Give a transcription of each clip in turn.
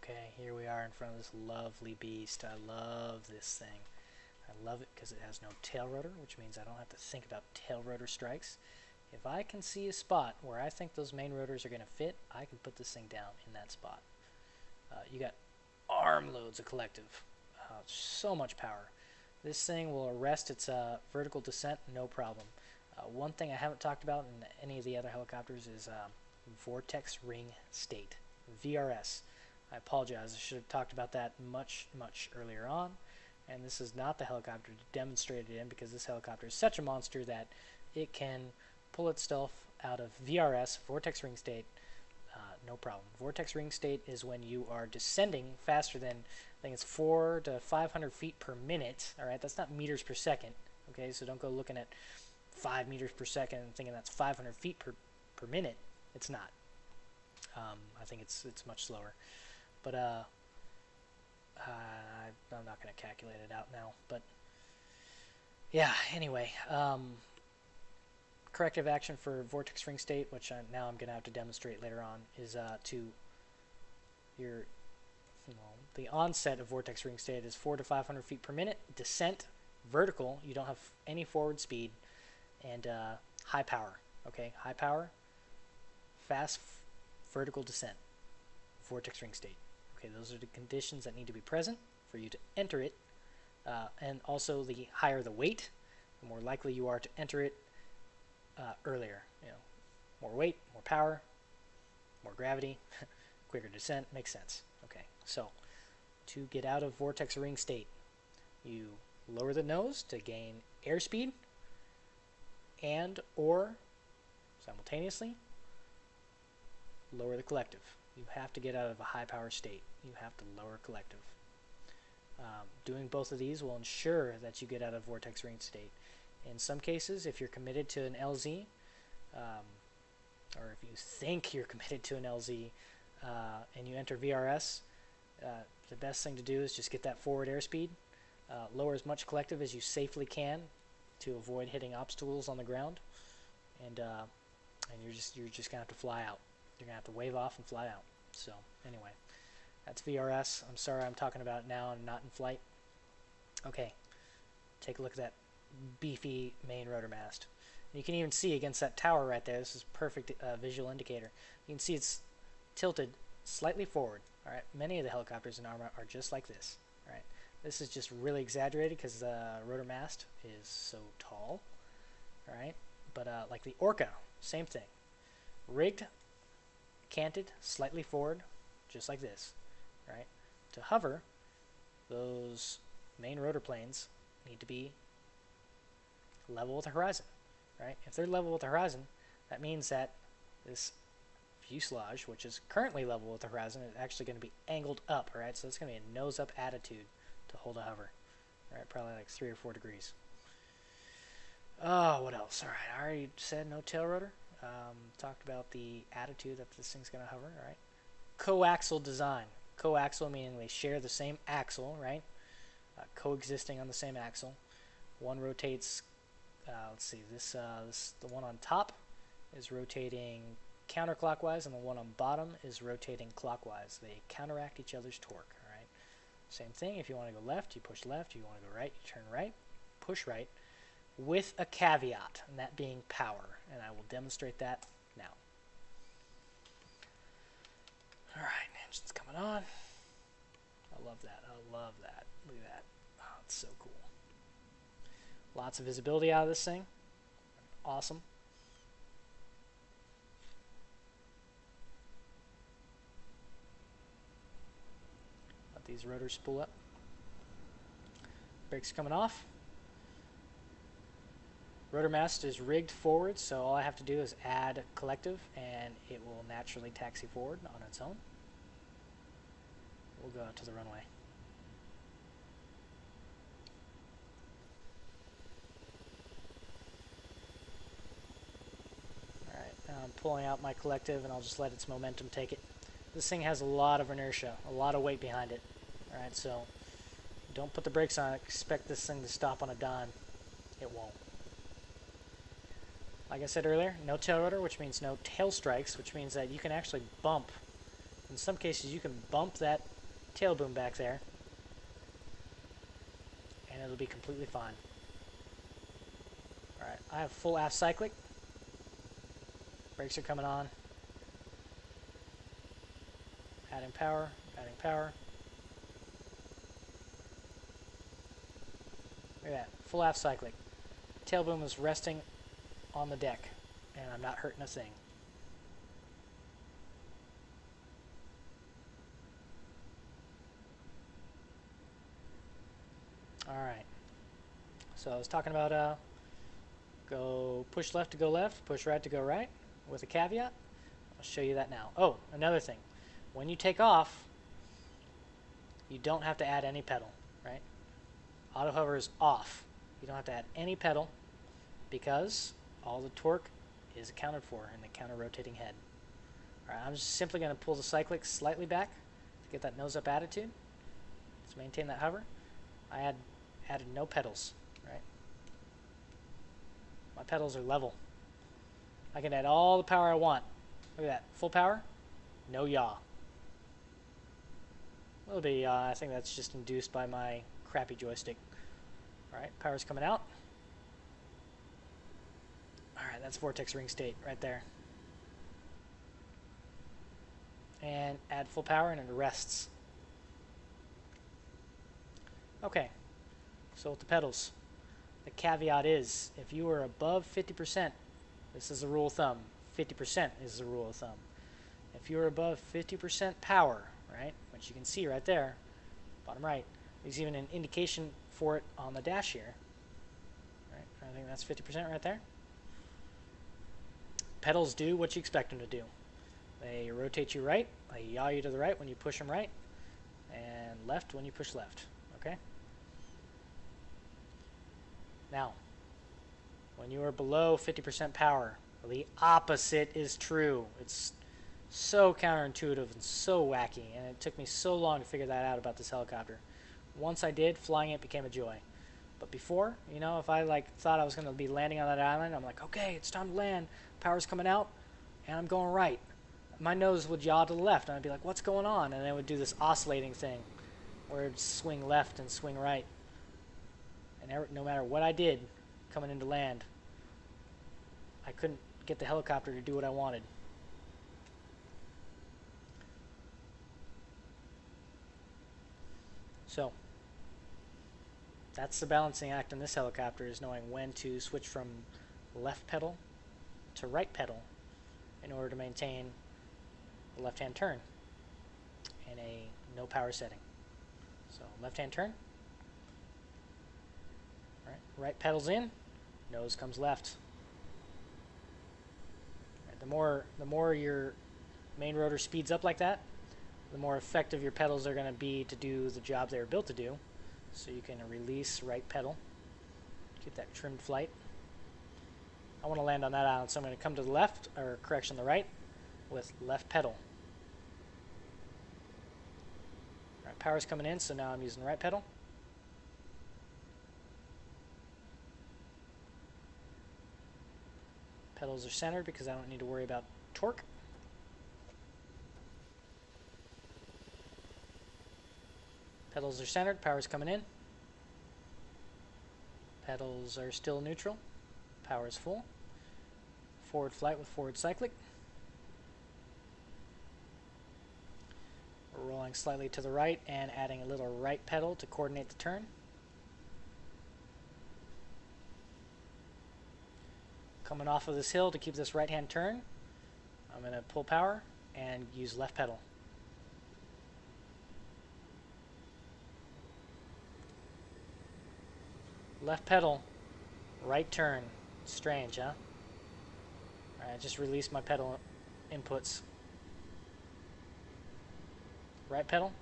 Okay, here we are in front of this lovely beast. I love this thing. I love it because it has no tail rotor, which means I don't have to think about tail rotor strikes. If I can see a spot where I think those main rotors are going to fit, I can put this thing down in that spot. You got armloads of collective. So much power. This thing will arrest its vertical descent, no problem. One thing I haven't talked about in any of the other helicopters is Vortex Ring State, VRS. I apologize, I should have talked about that much earlier on, and this is not the helicopter to demonstrate it in, because this helicopter is such a monster that it can pull itself out of VRS, Vortex Ring State, no problem. Vortex Ring State is when you are descending faster than, I think it's 400 to 500 feet per minute. Alright, that's not meters per second. Okay, so don't go looking at 5 meters per second and thinking that's 500 feet per minute. It's not. I think it's much slower. But I'm not going to calculate it out now. But yeah, anyway, corrective action for Vortex Ring State, which now I'm going to have to demonstrate later on, is the onset of Vortex Ring State is 400 to 500 feet per minute. Descent, vertical, you don't have any forward speed, and high power. Okay, high power, fast vertical descent, Vortex Ring State. Okay, those are the conditions that need to be present for you to enter it, and also the higher the weight, the more likely you are to enter it earlier. You know, more weight, more power, more gravity, quicker descent, makes sense. Okay, so to get out of Vortex Ring State, you lower the nose to gain airspeed, and or simultaneously lower the collective. You have to get out of a high power state. You have to lower collective. Doing both of these will ensure that you get out of Vortex Ring State. In some cases, if you're committed to an LZ, or if you think you're committed to an LZ, and you enter VRS, the best thing to do is just get that forward airspeed, lower as much collective as you safely can to avoid hitting obstacles on the ground, and you're just gonna have to fly out. You're gonna have to wave off and fly out. So anyway, that's VRS. I'm sorry I'm talking about it now and not in flight. Okay, take a look at that beefy main rotor mast. You can even see against that tower right there, this is a perfect visual indicator. You can see it's tilted slightly forward. All right, many of the helicopters in ARMA are just like this. All right, this is just really exaggerated because the rotor mast is so tall. All right, but like the Orca, same thing. Rigged, canted, slightly forward, just like this. Right, to hover, those main rotor planes need to be level with the horizon. Right, if they're level with the horizon, that means that this fuselage, which is currently level with the horizon, is actually going to be angled up. All right, so it's going to be a nose up attitude to hold a hover. All right, probably like 3 or 4 degrees. Oh, what else? All right, I already said no tail rotor. Talked about the attitude that this thing's going to hover. All right, coaxial design. Coaxial meaning they share the same axle, right? Coexisting on the same axle. One rotates. Let's see. The one on top is rotating counterclockwise, and the one on bottom is rotating clockwise. They counteract each other's torque. All right. Same thing. If you want to go left, you push left. You want to go right, you turn right. Push right, with a caveat, and that being power. And I will demonstrate that now. All right, engine's coming on. I love that. I love that. Look at that. Oh, it's so cool. Lots of visibility out of this thing. Awesome. Let these rotors spool up. Brakes coming off. Rotor mast is rigged forward, so all I have to do is add collective, and it will naturally taxi forward on its own. We'll go out to the runway. Alright, now I'm pulling out my collective, and I'll just let its momentum take it. This thing has a lot of inertia, a lot of weight behind it. Alright, so don't put the brakes on it. Expect this thing to stop on a dime. It won't. Like I said earlier, no tail rotor, which means no tail strikes, which means that you can actually bump In some cases, you can bump that tail boom back there, and it'll be completely fine. Alright, I have full aft cyclic. Brakes are coming on. Adding power, adding power. Look at that, full aft cyclic. Tail boom is resting on the deck, and I'm not hurting a thing. Alright, so I was talking about go push left to go left, push right to go right, with a caveat. I'll show you that now. Oh, another thing. When you take off, you don't have to add any pedal, right? Auto hover is off. You don't have to add any pedal because all the torque is accounted for in the counter-rotating head. Alright, I'm just simply going to pull the cyclic slightly back to get that nose-up attitude. Let's maintain that hover. I added no pedals, right? My pedals are level. I can add all the power I want. Look at that, full power, no yaw. A little bit yaw, I think that's just induced by my crappy joystick. Alright, power's coming out. Alright, that's Vortex Ring State right there. And add full power and it rests. Okay, so with the pedals, the caveat is if you are above 50%, this is a rule of thumb, 50% is the rule of thumb. If you're above 50% power, right, which you can see right there, bottom right, there's even an indication for it on the dash here. Right, I think that's 50% right there. Pedals do what you expect them to do. They rotate you right, they yaw you to the right when you push them right, and left when you push left, okay? Now, when you are below 50% power, the opposite is true. It's so counterintuitive and so wacky, and it took me so long to figure that out about this helicopter. Once I did, flying it became a joy. But before, you know, if I thought I was going to be landing on that island, I'm like, okay, it's time to land. Power's coming out, and I'm going right. My nose would yaw to the left, and I'd be like, what's going on? And it would do this oscillating thing where it would swing left and swing right. And no matter what I did coming into land, I couldn't get the helicopter to do what I wanted. So that's the balancing act in this helicopter, is knowing when to switch from left pedal to right pedal in order to maintain a left-hand turn in a no power setting. So left-hand turn, right pedal's in, nose comes left. Right, the more your main rotor speeds up like that, the more effective your pedals are going to be to do the job they were built to do. So you can release right pedal, keep that trimmed flight. I want to land on that island, so I'm going to come to the left, or correction, the right, with left pedal. All right, power's coming in, so now I'm using right pedal. Pedals are centered because I don't need to worry about torque. Pedals are centered, power's coming in. Pedals are still neutral, power is full. Forward flight with forward cyclic. We're rolling slightly to the right and adding a little right pedal to coordinate the turn. Coming off of this hill to keep this right hand turn, I'm going to pull power and use left pedal. Left pedal, right turn. Strange, huh? Alright, I just released my pedal inputs. Right pedal,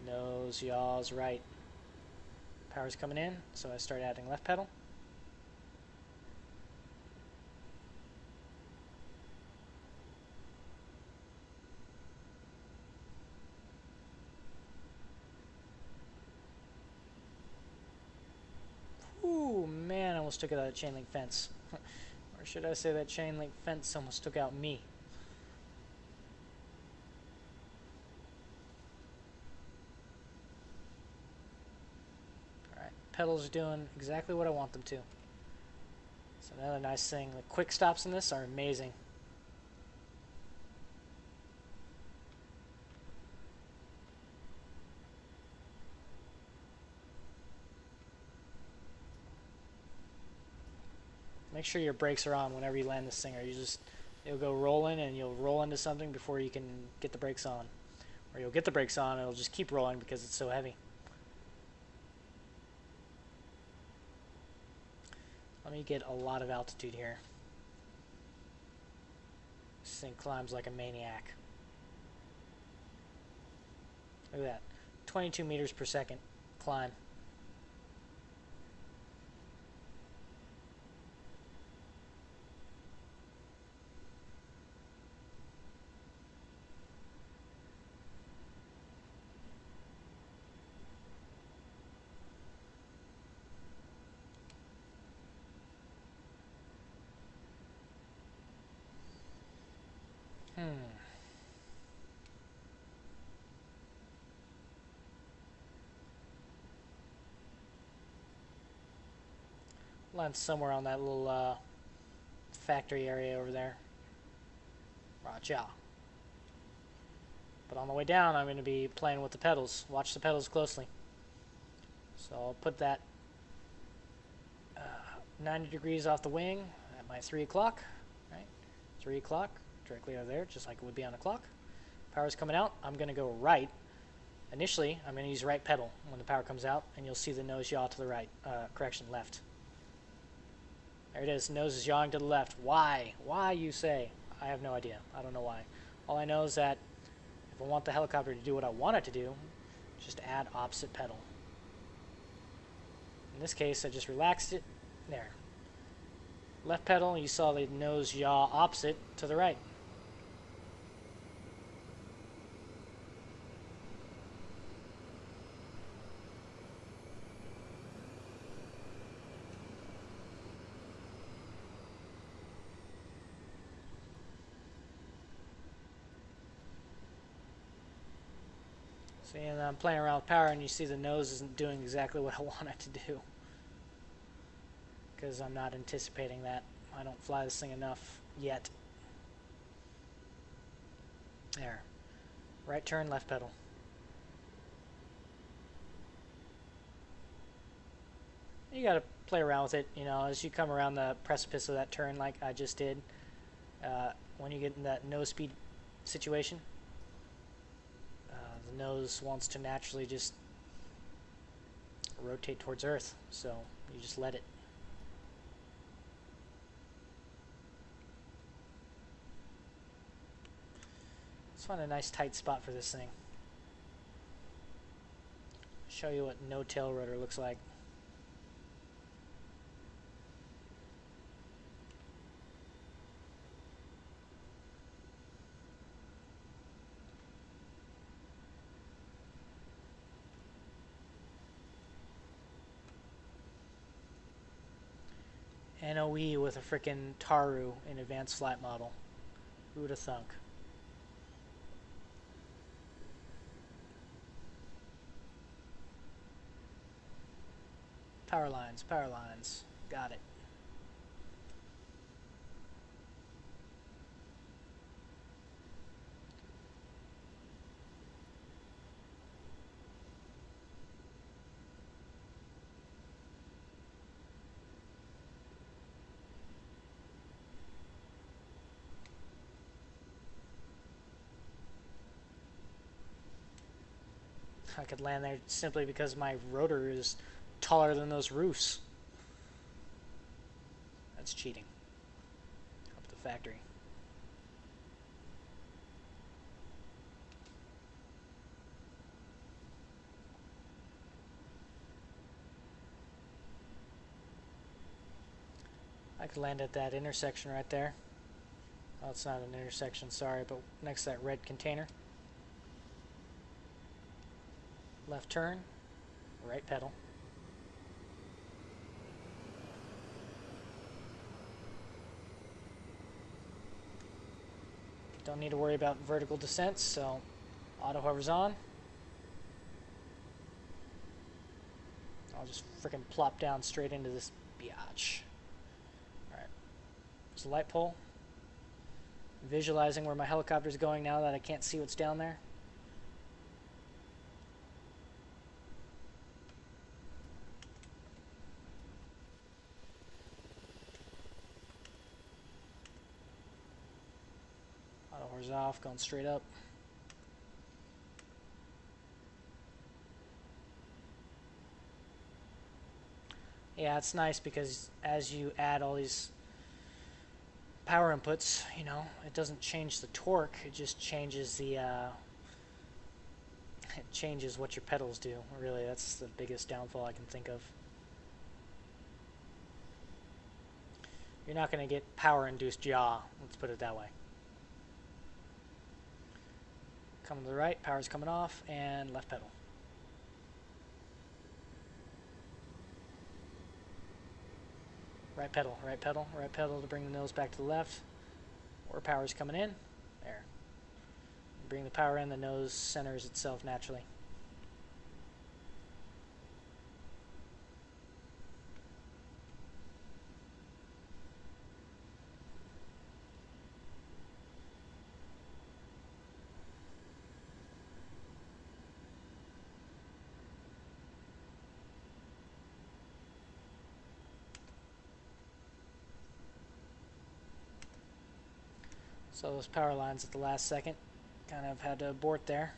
nose yaws right. Power's coming in, so I start adding left pedal. Ooh, man, I almost took out that chain link fence. Or should I say that chain link fence almost took out me. pedals are doing exactly what I want them to. So another nice thing, the quick stops in this are amazing. Make sure your brakes are on whenever you land this thing, or it'll go rolling and you'll roll into something before you can get the brakes on. Or you'll get the brakes on and it'll just keep rolling because it's so heavy. Let me get a lot of altitude here. This thing climbs like a maniac. Look at that. 22 meters per second climb. Land somewhere on that little factory area over there. Roger. But on the way down, I'm going to be playing with the pedals. Watch the pedals closely. So I'll put that 90 degrees off the wing at my 3 o'clock. Right? 3 o'clock, directly over there, just like it would be on a clock. Power's coming out. I'm going to go right. Initially, I'm going to use right pedal when the power comes out, and you'll see the nose yaw to the right. Correction, left. There it is. Nose is yawing to the left. Why? Why, you say? I have no idea. I don't know why. All I know is that if I want the helicopter to do what I want it to do, just add opposite pedal. In this case, I just relaxed it. There. Left pedal, you saw the nose yaw opposite to the right. See, and I'm playing around with power, and you see the nose isn't doing exactly what I want it to do. Because I'm not anticipating that. I don't fly this thing enough yet. There. Right turn, left pedal. You gotta play around with it, you know, as you come around the precipice of that turn like I just did. When you get in that no speed situation, the nose wants to naturally just rotate towards Earth, so you just let it. Let's find a nice tight spot for this thing. Show you what no tail rotor looks like. NOE with a frickin' Taru in advanced flight model. Who would have thunk? Power lines, power lines. Got it. I could land there simply because my rotor is taller than those roofs. That's cheating. Up the factory. I could land at that intersection right there. Oh, it's not an intersection, sorry, but next to that red container. Left turn, right pedal. Don't need to worry about vertical descents, so auto hover's on. I'll just freaking plop down straight into this biatch. Alright. There's a light pole. Visualizing where my helicopter's going now that I can't see what's down there. Auto horse off, going straight up. Yeah, it's nice because as you add all these power inputs, you know, it doesn't change the torque, it just changes the it changes what your pedals do. Really, that's the biggest downfall I can think of. You're not going to get power induced yaw, let's put it that way. Coming to the right, power's coming off, and left pedal. Right pedal, right pedal, right pedal to bring the nose back to the left. Or power's coming in. There. Bring the power in, the nose centers itself naturally. So those power lines at the last second kind of had to abort there.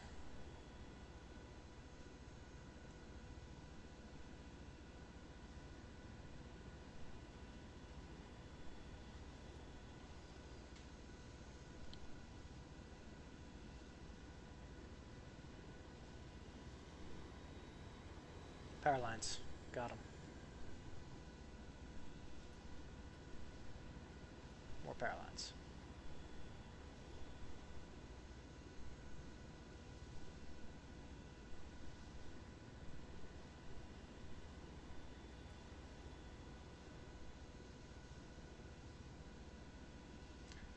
Power lines, got them. More power lines.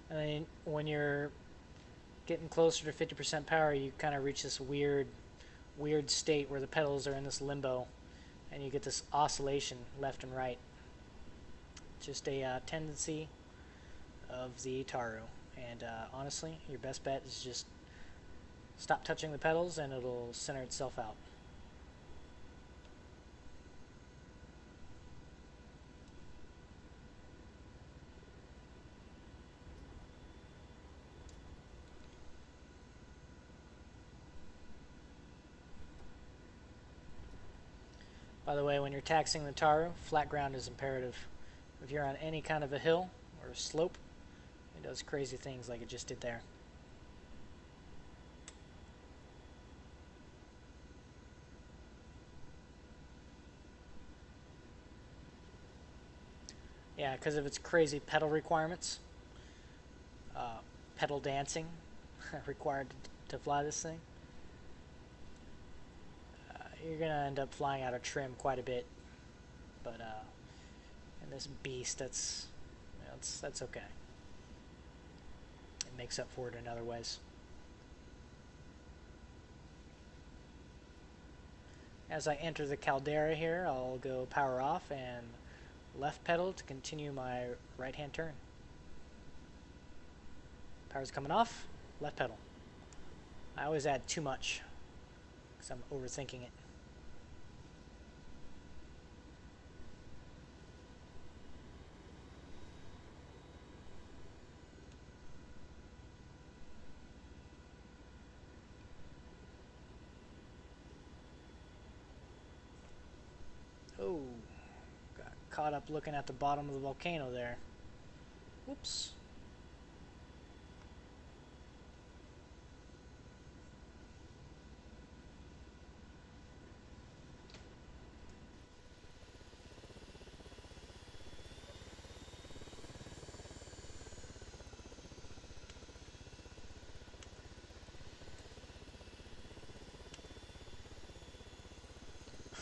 And then when you're getting closer to 50% power, you kind of reach this weird state where the pedals are in this limbo, and you get this oscillation left and right. Just a tendency of the Taru. And honestly, your best bet is just stop touching the pedals, and it'll center itself out. By the way, when you're taxiing the Taru, flat ground is imperative. If you're on any kind of a hill or a slope, it does crazy things like it just did there. Yeah, because of its crazy pedal requirements. Pedal dancing required to fly this thing. You're going to end up flying out of trim quite a bit. But in this beast, that's okay. It makes up for it in other ways. As I enter the caldera here, I'll go power off and left pedal to continue my right-hand turn. Power's coming off, left pedal. I always add too much because I'm overthinking it. Oh, got caught up looking at the bottom of the volcano there. Whoops.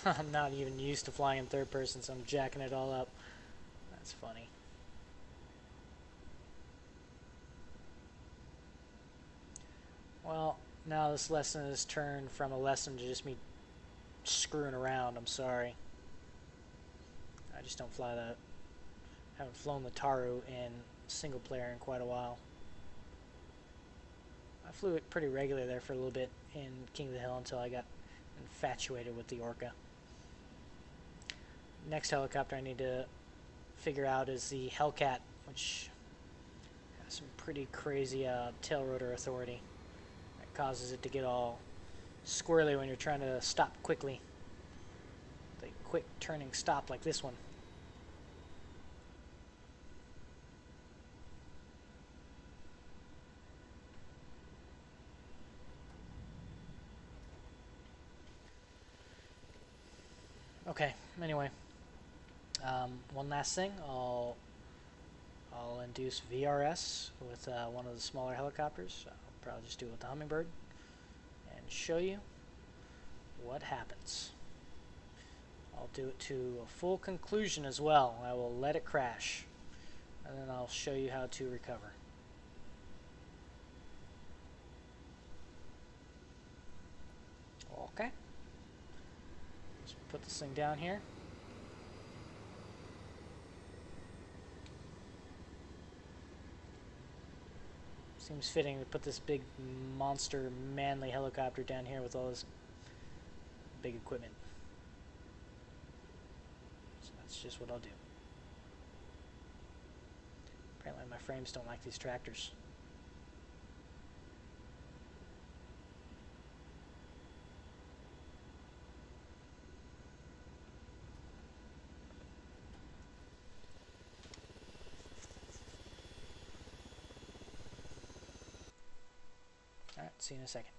I'm not even used to flying in third person, so I'm jacking it all up. That's funny. Well, now this lesson has turned from a lesson to just me screwing around. I'm sorry. I just don't fly the, haven't flown the Taru in single player in quite a while. I flew it pretty regularly there for a little bit in King of the Hill until I got infatuated with the Orca. Next helicopter I need to figure out is the Hellcat, which has some pretty crazy tail rotor authority. That causes it to get all squirrely when you're trying to stop quickly. The quick turning stop like this one. Okay, anyway, one last thing, I'll induce VRS with one of the smaller helicopters. I'll probably just do it with the Hummingbird and show you what happens. I'll do it to a full conclusion as well. I will let it crash, and then I'll show you how to recover. Okay. Just put this thing down here. Seems fitting to put this big monster manly helicopter down here with all this big equipment. So that's just what I'll do. Apparently my frames don't like these tractors. Alright, see you in a second.